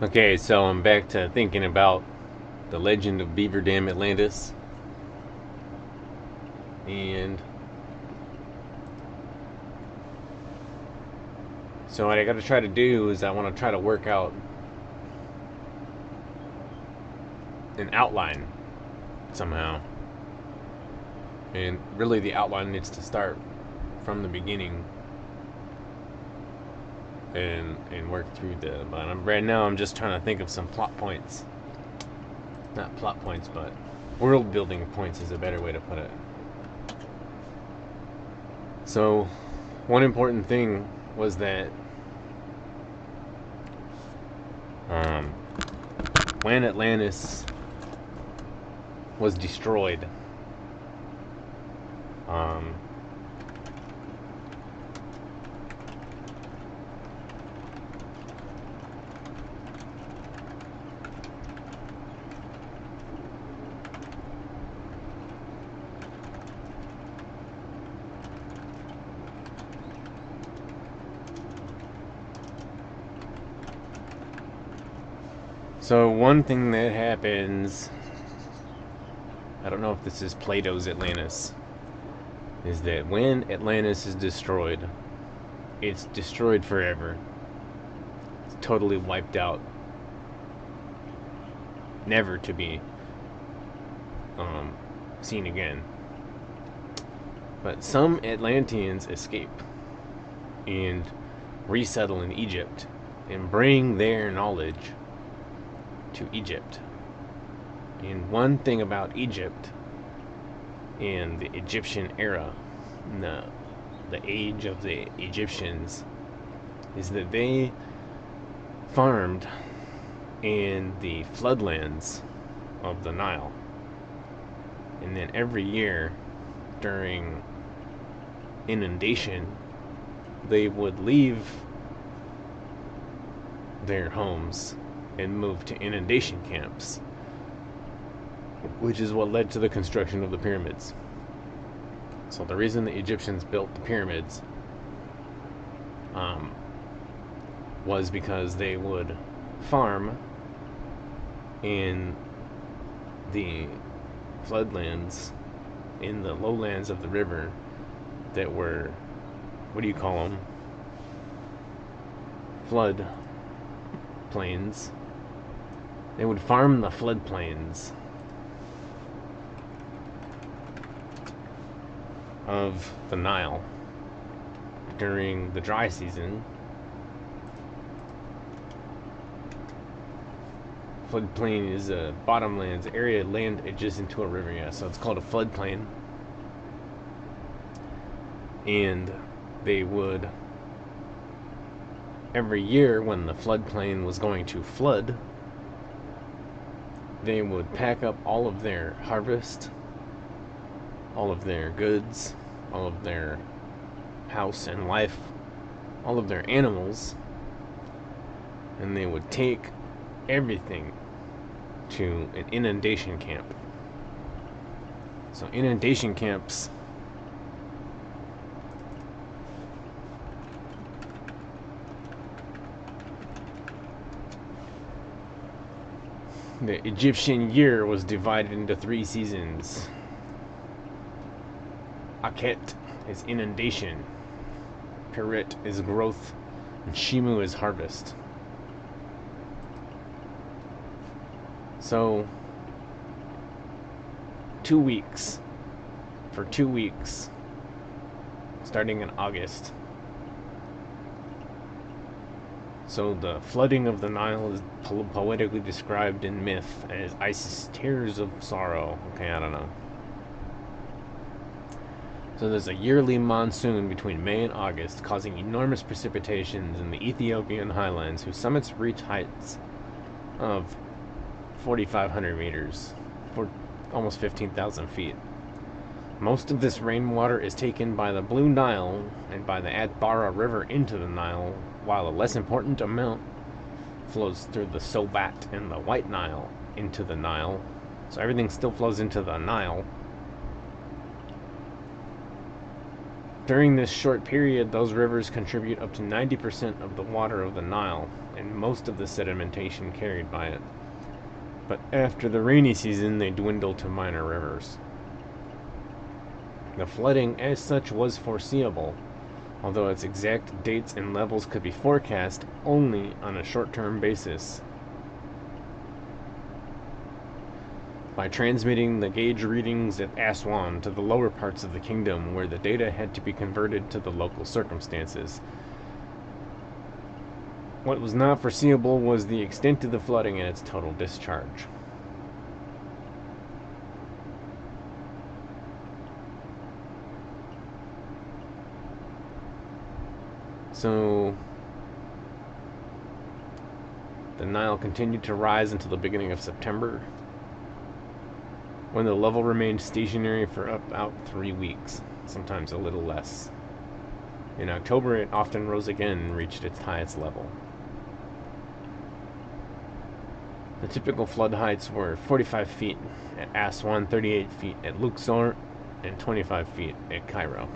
Okay, so I'm back to thinking about the legend of Beaver Dam Atlantis. And so what I gotta try to do is I wanna try to work out an outline somehow. And really the outline needs to start from the beginning and work through the but right now I'm just trying to think of some plot points. Not plot points, but world building points is a better way to put it. So one important thing was that um, when Atlantis was destroyed, um, so one thing that happens, I don't know if this is Plato's Atlantis, is that when Atlantis is destroyed, it's destroyed forever. It's totally wiped out, never to be um, seen again. But some Atlanteans escape and resettle in Egypt and bring their knowledge to Egypt. And one thing about Egypt and the Egyptian era, the age of the Egyptians, is that they farmed in the floodlands of the Nile. And then every year during inundation, they would leave their homes and move to inundation camps, which is what led to the construction of the pyramids. So the reason the Egyptians built the pyramids was because they would farm in the floodlands, in the lowlands of the river that were, what do you call them? Flood plains. They would farm the floodplains of the Nile during the dry season. Floodplain is a bottomlands area, land adjacent to a river, yeah, so it's called a floodplain. And they would, every year when the floodplain was going to flood, they would pack up all of their harvest, all of their goods, all of their house and life, all of their animals, and they would take everything to an inundation camp. So inundation camps the Egyptian year was divided into 3 seasons. Akhet is inundation, Perit is growth, and Shimu is harvest. So 2 weeks, for 2 weeks, starting in August. So the flooding of the Nile is poetically described in myth as Isis' tears of sorrow. Okay, I don't know. So there's a yearly monsoon between May and August, causing enormous precipitations in the Ethiopian highlands, whose summits reach heights of 4,500 meters, for almost 15,000 feet. Most of this rainwater is taken by the Blue Nile and by the Atbara River into the Nile, while a less important amount flows through the Sobat and the White Nile into the Nile. So everything still flows into the Nile. During this short period, those rivers contribute up to 90% of the water of the Nile and most of the sedimentation carried by it. But after the rainy season, they dwindle to minor rivers. The flooding as such was foreseeable, although its exact dates and levels could be forecast only on a short-term basis. By transmitting the gauge readings at Aswan to the lower parts of the kingdom, where the data had to be converted to the local circumstances. What was not foreseeable was the extent of the flooding and its total discharge. So, the Nile continued to rise until the beginning of September, when the level remained stationary for about 3 weeks, sometimes a little less. In October, it often rose again and reached its highest level. The typical flood heights were 45 feet at Aswan, 38 feet at Luxor, and 25 feet at Cairo.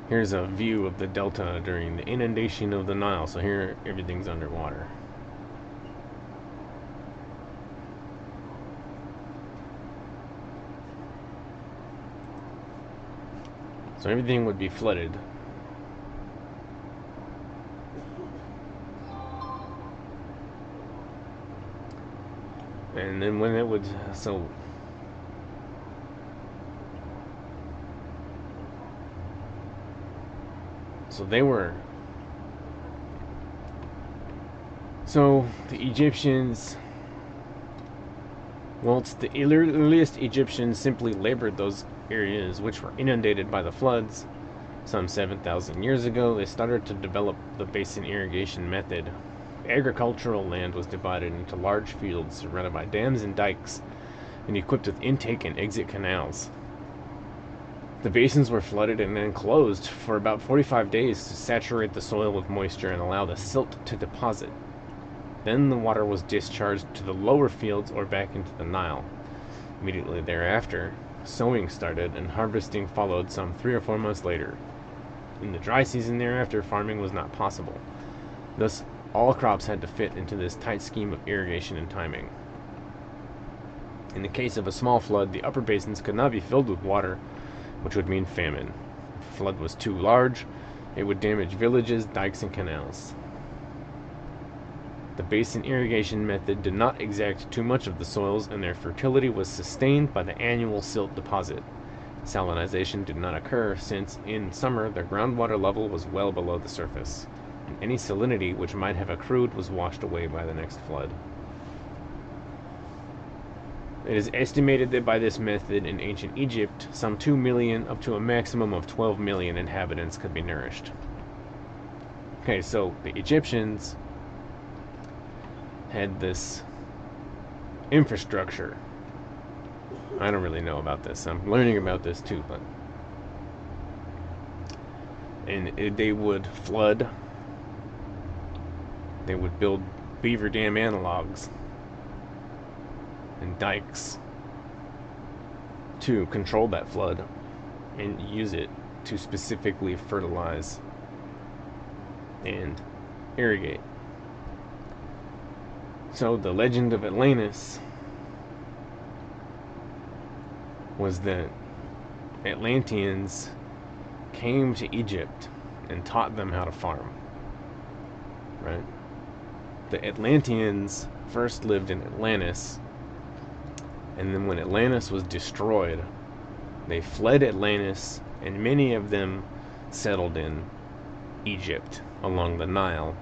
Here's a view of the delta during the inundation of the Nile. So here, everything's underwater. So everything would be flooded. And then when it would, so they were, so the Egyptians, whilst the earliest Egyptians simply labored those areas which were inundated by the floods, some 7,000 years ago, they started to develop the basin irrigation method. Agricultural land was divided into large fields surrounded by dams and dikes and equipped with intake and exit canals. The basins were flooded and then closed for about 45 days to saturate the soil with moisture and allow the silt to deposit. Then the water was discharged to the lower fields or back into the Nile. Immediately thereafter, sowing started and harvesting followed some 3 or 4 months later. In the dry season thereafter, farming was not possible. Thus, all crops had to fit into this tight scheme of irrigation and timing. In the case of a small flood, the upper basins could not be filled with water, which would mean famine. If the flood was too large, it would damage villages, dikes, and canals. The basin irrigation method did not exact too much of the soils, and their fertility was sustained by the annual silt deposit. Salinization did not occur, since in summer the groundwater level was well below the surface, and any salinity which might have accrued was washed away by the next flood. It is estimated that by this method in ancient Egypt, some 2 million up to a maximum of 12 million inhabitants could be nourished. Okay, so the Egyptians had this infrastructure. I don't really know about this. I'm learning about this too, but they would flood. They would build beaver dam analogs and dikes to control that flood and use it to specifically fertilize and irrigate. So the legend of Atlantis was that Atlanteans came to Egypt and taught them how to farm. Right? The Atlanteans first lived in Atlantis, and then when Atlantis was destroyed, they fled Atlantis, and many of them settled in Egypt along the Nile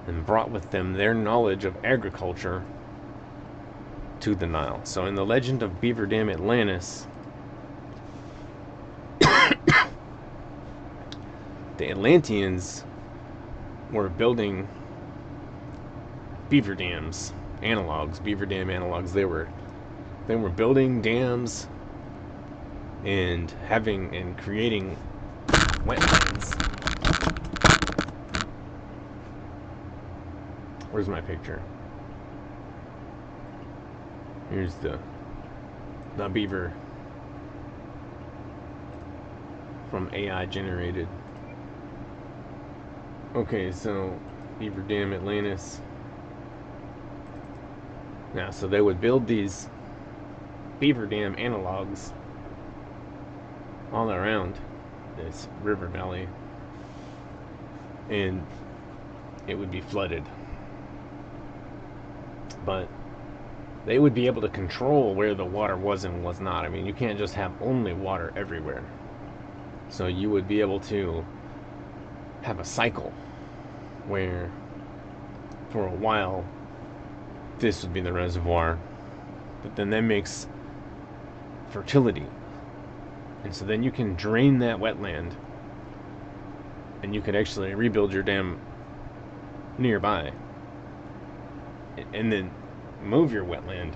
and brought with them their knowledge of agriculture to the Nile. So in the legend of Beaver Dam Atlantis, the Atlanteans were building beaver dams, analogs, beaver dam analogs. They were building dams and creating wetlands. Where's my picture? Here's the beaver from AI generated. Okay, so Beaver Dam, Atlantis. Now, so they would build these Beaver Dam analogs all around this river valley, and it would be flooded. But they would be able to control where the water was and was not. I mean, you can't just have only water everywhere. So you would be able to have a cycle where for a while this would be the reservoir, but then that makes fertility. And so then you can drain that wetland and you could actually rebuild your dam nearby and then move your wetland,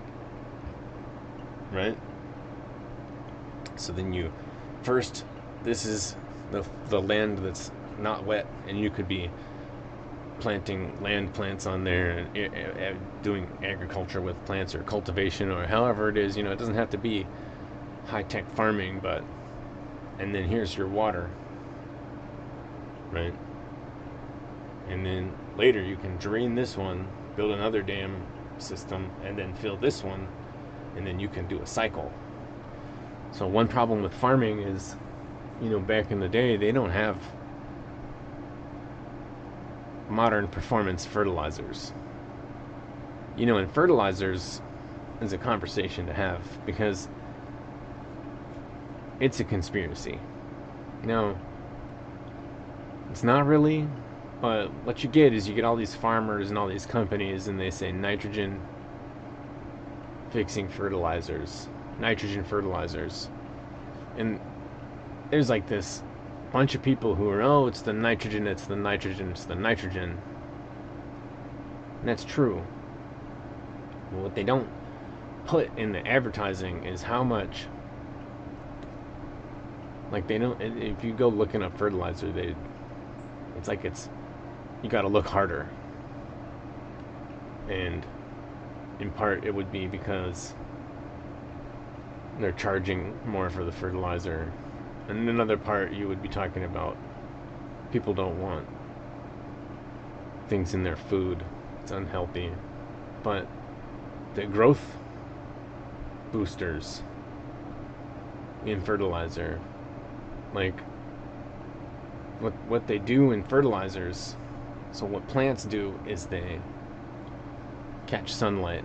right? So then you first, this is the land that's not wet, and you could be planting land plants on there and doing agriculture with plants or cultivation or however it is. It doesn't have to be high-tech farming, but and then here's your water, right? And then later you can drain this one, build another dam system, and then fill this one, and then you can do a cycle. So one problem with farming is, back in the day, they don't have modern performance fertilizers. And fertilizers is a conversation to have because it's a conspiracy. No, it's not really, but what you get is you get all these farmers and all these companies, and they say nitrogen fixing fertilizers, nitrogen fertilizers. And there's like this bunch of people who are, oh, it's the nitrogen, it's the nitrogen, it's the nitrogen. And that's true. But what they don't put in the advertising is how much, like they don't, if you go looking up fertilizer, you gotta look harder. And in part it would be because they're charging more for the fertilizer. And in another part you would be talking about people don't want things in their food. It's unhealthy. But the growth boosters in fertilizer, like what they do in fertilizers, so what plants do is they catch sunlight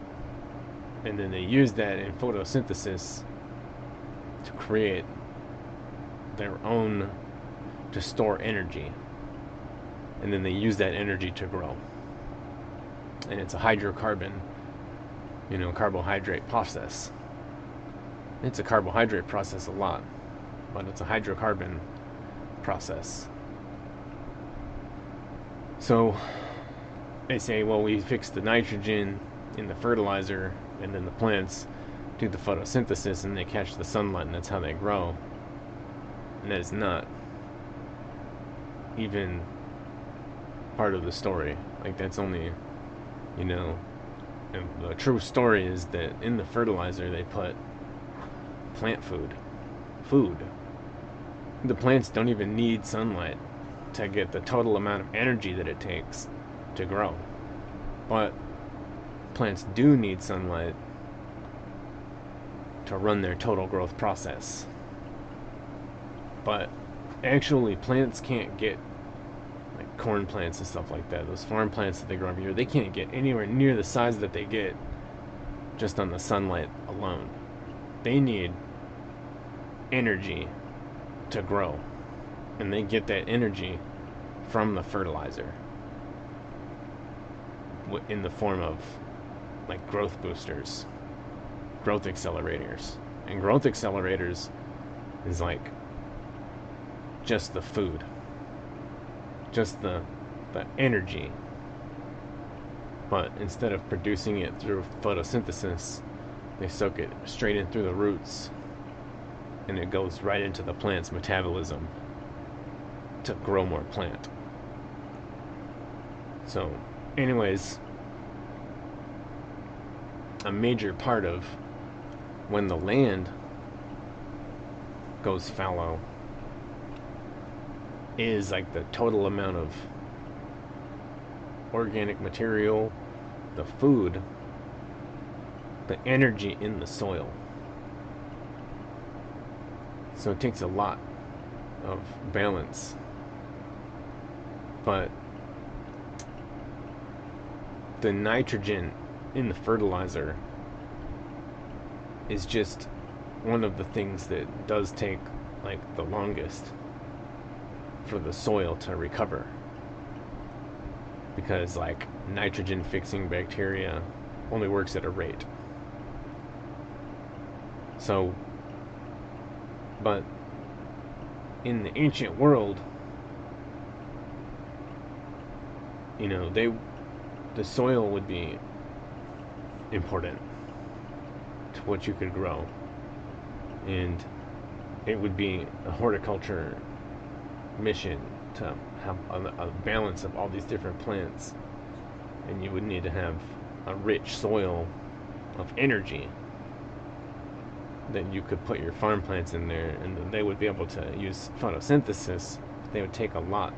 and then they use that in photosynthesis to create their own, to store energy, and then they use that energy to grow. And it's a hydrocarbon, carbohydrate process. It's a carbohydrate process a lot, but it's a hydrocarbon process. So they say, well, we fix the nitrogen in the fertilizer, and then the plants do the photosynthesis and they catch the sunlight, and that's how they grow. And that is not even part of the story. Like, that's only, and the true story is that in the fertilizer they put plant food. The plants don't even need sunlight to get the total amount of energy that it takes to grow. But plants do need sunlight to run their total growth process. But actually, plants can't get, like corn plants and stuff like that, those farm plants that they grow every year, they can't get anywhere near the size that they get just on the sunlight alone. They need energy to grow, and they get that energy from the fertilizer in the form of like growth boosters, growth accelerators. And growth accelerators is like just the food, just the energy, but instead of producing it through photosynthesis, they soak it straight in through the roots, and it goes right into the plant's metabolism to grow more plant. So anyways, a major part of when the land goes fallow is like the total amount of organic material, the food, the energy in the soil. So it takes a lot of balance. But the nitrogen in the fertilizer is just one of the things that does take like the longest for the soil to recover, because like nitrogen fixing bacteria only works at a rate. So, but in the ancient world, you know, the soil would be important to what you could grow, and it would be a horticulture mission to have a balance of all these different plants, and you would need to have a rich soil of energy that you could put your farm plants in there, and then they would be able to use photosynthesis. They would take a lot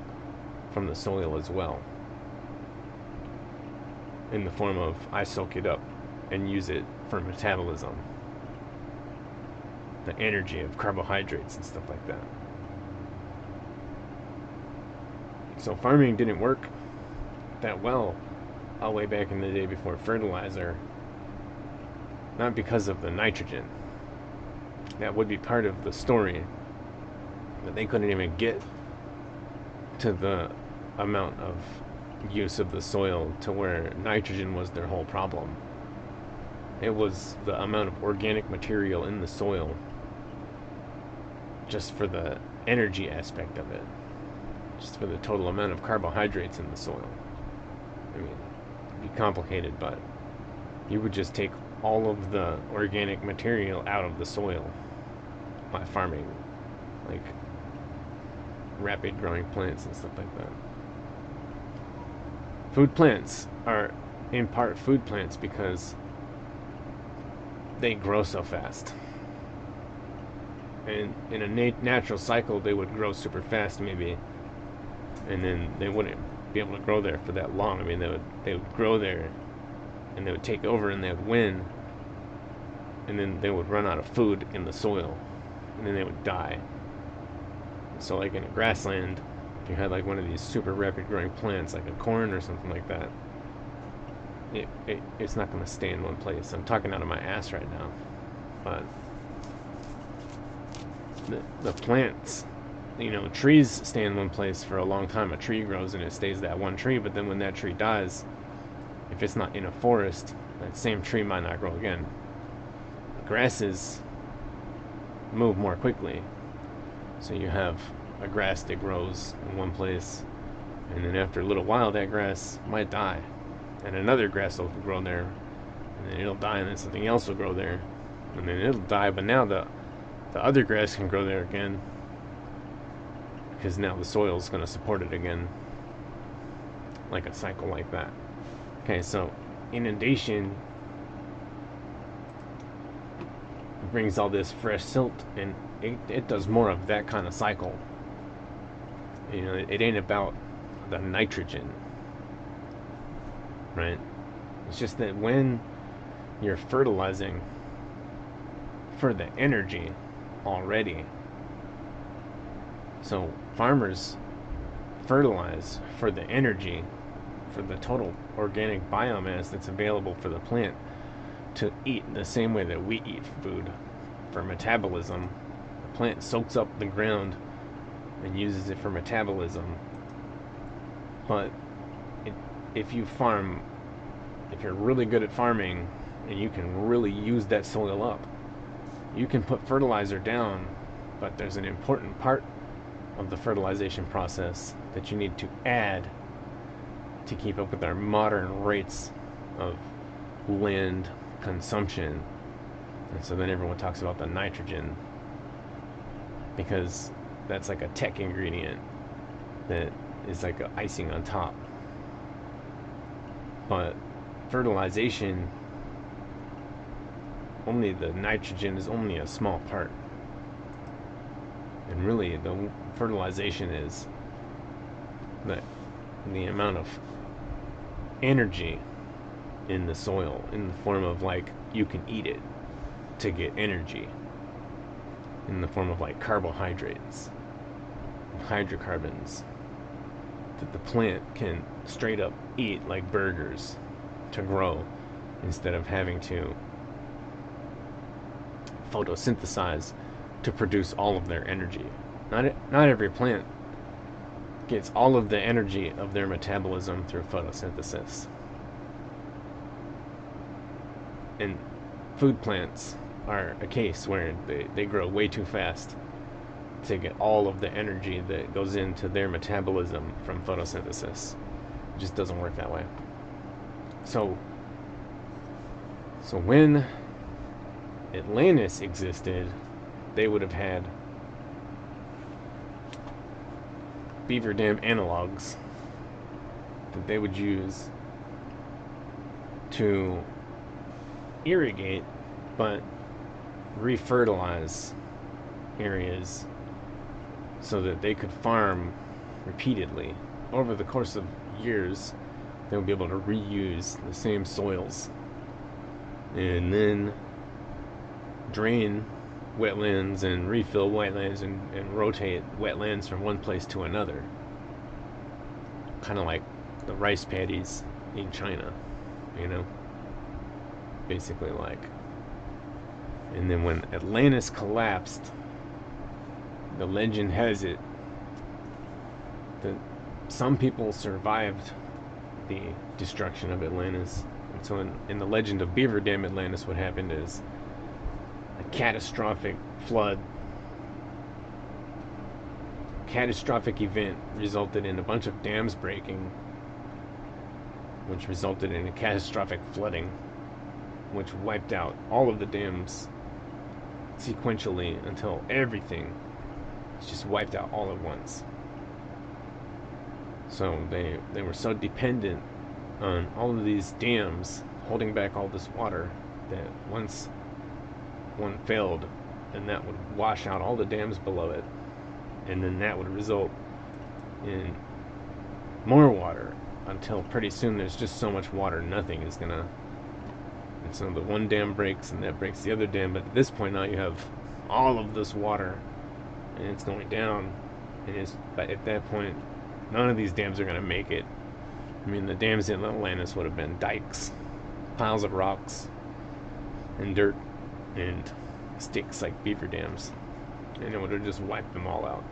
from the soil as well, in the form of I soak it up and use it for metabolism, the energy of carbohydrates and stuff like that. So farming didn't work that well all the way back in the day before fertilizer, not because of the nitrogen. That would be part of the story, but they couldn't even get to the amount of use of the soil to where nitrogen was their whole problem. It was the amount of organic material in the soil, just for the energy aspect of it, just for the total amount of carbohydrates in the soil. I mean, it'd be complicated, but you would just take all of the organic material out of the soil by farming, like rapid growing plants and stuff like that. Food plants are in part food plants because they grow so fast. And in a natural cycle, they would grow super fast, maybe, and then they wouldn't be able to grow there for that long. I mean, they would grow there, and they would take over, and they would win, and then they would run out of food in the soil, and then they would die. So, like in a grassland, if you had like one of these super rapid growing plants, like a corn or something like that, it's not going to stay in one place. I'm talking out of my ass right now, but the plants, you know, trees stay in one place for a long time. A tree grows and it stays that one tree, but then when that tree dies, if it's not in a forest, that same tree might not grow again. Grasses move more quickly, so you have a grass that grows in one place, and then after a little while that grass might die, and another grass will grow there, and then it'll die, and then something else will grow there, and then it'll die, but now the other grass can grow there again, because now the soil is going to support it again, like a cycle like that. Okay, so inundation brings all this fresh silt, and it does more of that kind of cycle. You know, it ain't about the nitrogen, right? It's just that when you're fertilizing for the energy already, so farmers fertilize for the energy, for the total organic biomass that's available for the plant to eat the same way that we eat food, for metabolism. The plant soaks up the ground and uses it for metabolism. But if you're really good at farming and you can really use that soil up, you can put fertilizer down, but there's an important part of the fertilization process that you need to add to keep up with our modern rates of land consumption. And so then everyone talks about the nitrogen, because that's like a tech ingredient that is like an icing on top. But fertilization, only the nitrogen is only a small part. And really, the fertilization is that the amount of energy in the soil in the form of like you can eat it to get energy in the form of like carbohydrates, hydrocarbons that the plant can straight up eat like burgers to grow instead of having to photosynthesize to produce all of their energy. Not every plant gets all of the energy of their metabolism through photosynthesis. And food plants are a case where they grow way too fast to get all of the energy that goes into their metabolism from photosynthesis. It just doesn't work that way. So when Atlantis existed, they would have had beaver dam analogs that they would use to irrigate but refertilize areas so that they could farm repeatedly. Over the course of years, they would be able to reuse the same soils and then drain wetlands and refill wetlands and rotate wetlands from one place to another. Kind of like the rice paddies in China, you know? Basically like. And then when Atlantis collapsed, the legend has it that some people survived the destruction of Atlantis. And so in the legend of Beaver Dam Atlantis, what happened is a catastrophic event resulted in a bunch of dams breaking, which resulted in a catastrophic flooding, which wiped out all of the dams sequentially until everything just wiped out all at once. So they were so dependent on all of these dams holding back all this water that once one failed, and that would wash out all the dams below it, and then that would result in more water until pretty soon there's just so much water nothing is gonna. And so the one dam breaks and that breaks the other dam, but at this point now you have all of this water and it's going down, and but at that point none of these dams are gonna make it. I mean, the dams in Atlantis would have been dikes, piles of rocks and dirt and sticks like beaver dams, and it would have just wiped them all out.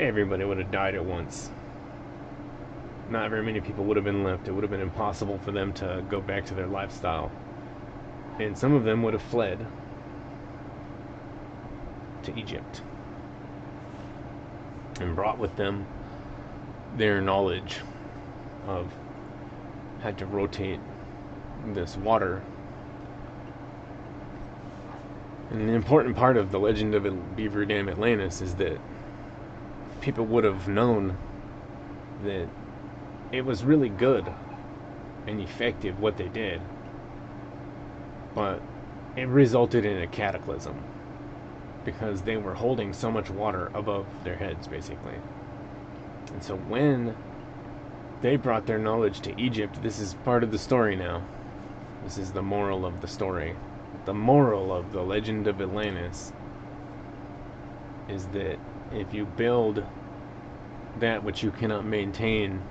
Everybody would have died at once. Not very many people would have been left. It would have been impossible for them to go back to their lifestyle. And some of them would have fled to Egypt and brought with them their knowledge of how to rotate this water. And an important part of the legend of Beaver Dam Atlantis is that people would have known that it was really good and effective what they did, but it resulted in a cataclysm because they were holding so much water above their heads, basically. And so when they brought their knowledge to Egypt, this is part of the story now. This is the moral of the story. The moral of the legend of Atlantis is that if you build that which you cannot maintain,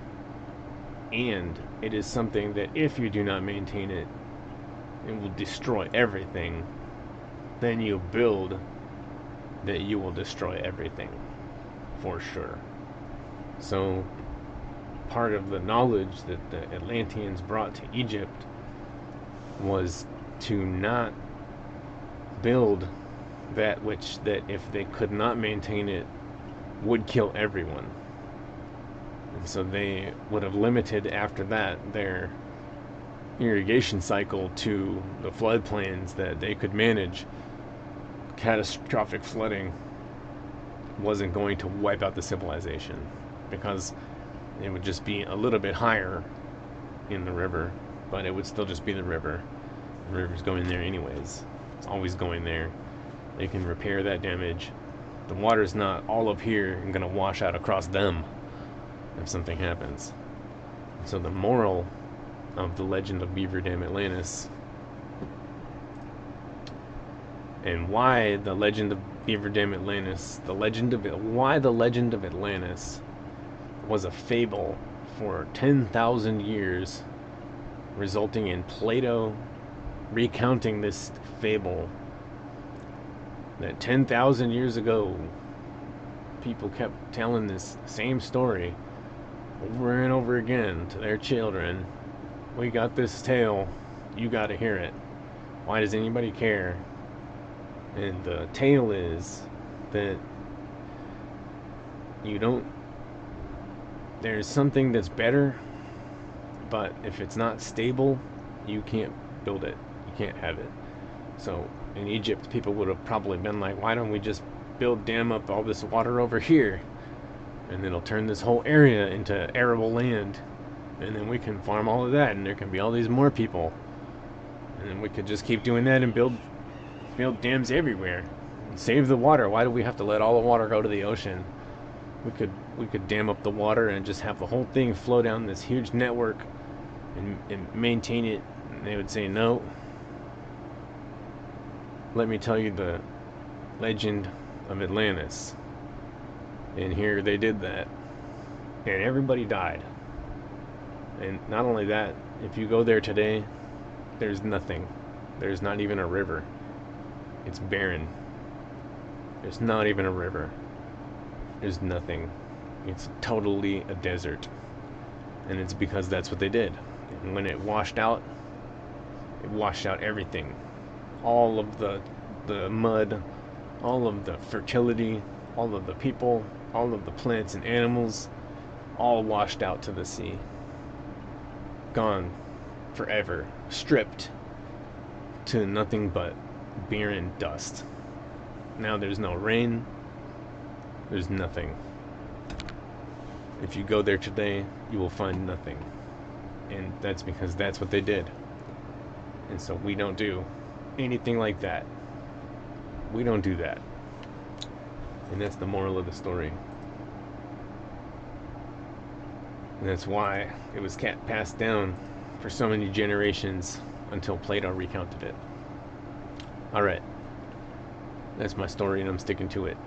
and it is something that if you do not maintain it, it will destroy everything, then you build that you will destroy everything, for sure. So part of the knowledge that the Atlanteans brought to Egypt was to not build that which that if they could not maintain it would kill everyone. And so they would have limited after that their irrigation cycle to the floodplains that they could manage. Catastrophic flooding wasn't going to wipe out the civilization because it would just be a little bit higher in the river, but it would still just be the river. The river's going there anyways. It's always going there. They can repair that damage. The water's not all up here and gonna wash out across them. if something happens. So the moral of the legend of Beaver Dam Atlantis, and why the legend of Beaver Dam Atlantis, why the legend of Atlantis was a fable for 10,000 years, resulting in Plato recounting this fable that 10,000 years ago people kept telling this same story over and over again to their children. We got this tale, you gotta hear it. Why does anybody care? And the tale is that you don't, there's something that's better, but if it's not stable, you can't build it, you can't have it. So in Egypt, people would have probably been like, why don't we just dam up all this water over here, and it'll turn this whole area into arable land, and then we can farm all of that, and there can be all these more people, and then we could just keep doing that and build dams everywhere and save the water. Why do we have to let all the water go to the ocean? We could dam up the water and just have the whole thing flow down this huge network and maintain it. And they would say, no, let me tell you the legend of Atlantis. And here they did that, and everybody died. And not only that, if you go there today, there's nothing. There's not even a river. It's barren. There's not even a river. There's nothing. It's totally a desert. And it's because that's what they did. And when it washed out everything. All of the mud, all of the fertility, all of the people, all of the plants and animals, all washed out to the sea. Gone forever. Stripped to nothing but barren dust. Now there's no rain. There's nothing. If you go there today, you will find nothing. And that's because that's what they did. And so we don't do anything like that. We don't do that. And that's the moral of the story. And that's why it was passed down for so many generations until Plato recounted it. Alright. That's my story, and I'm sticking to it.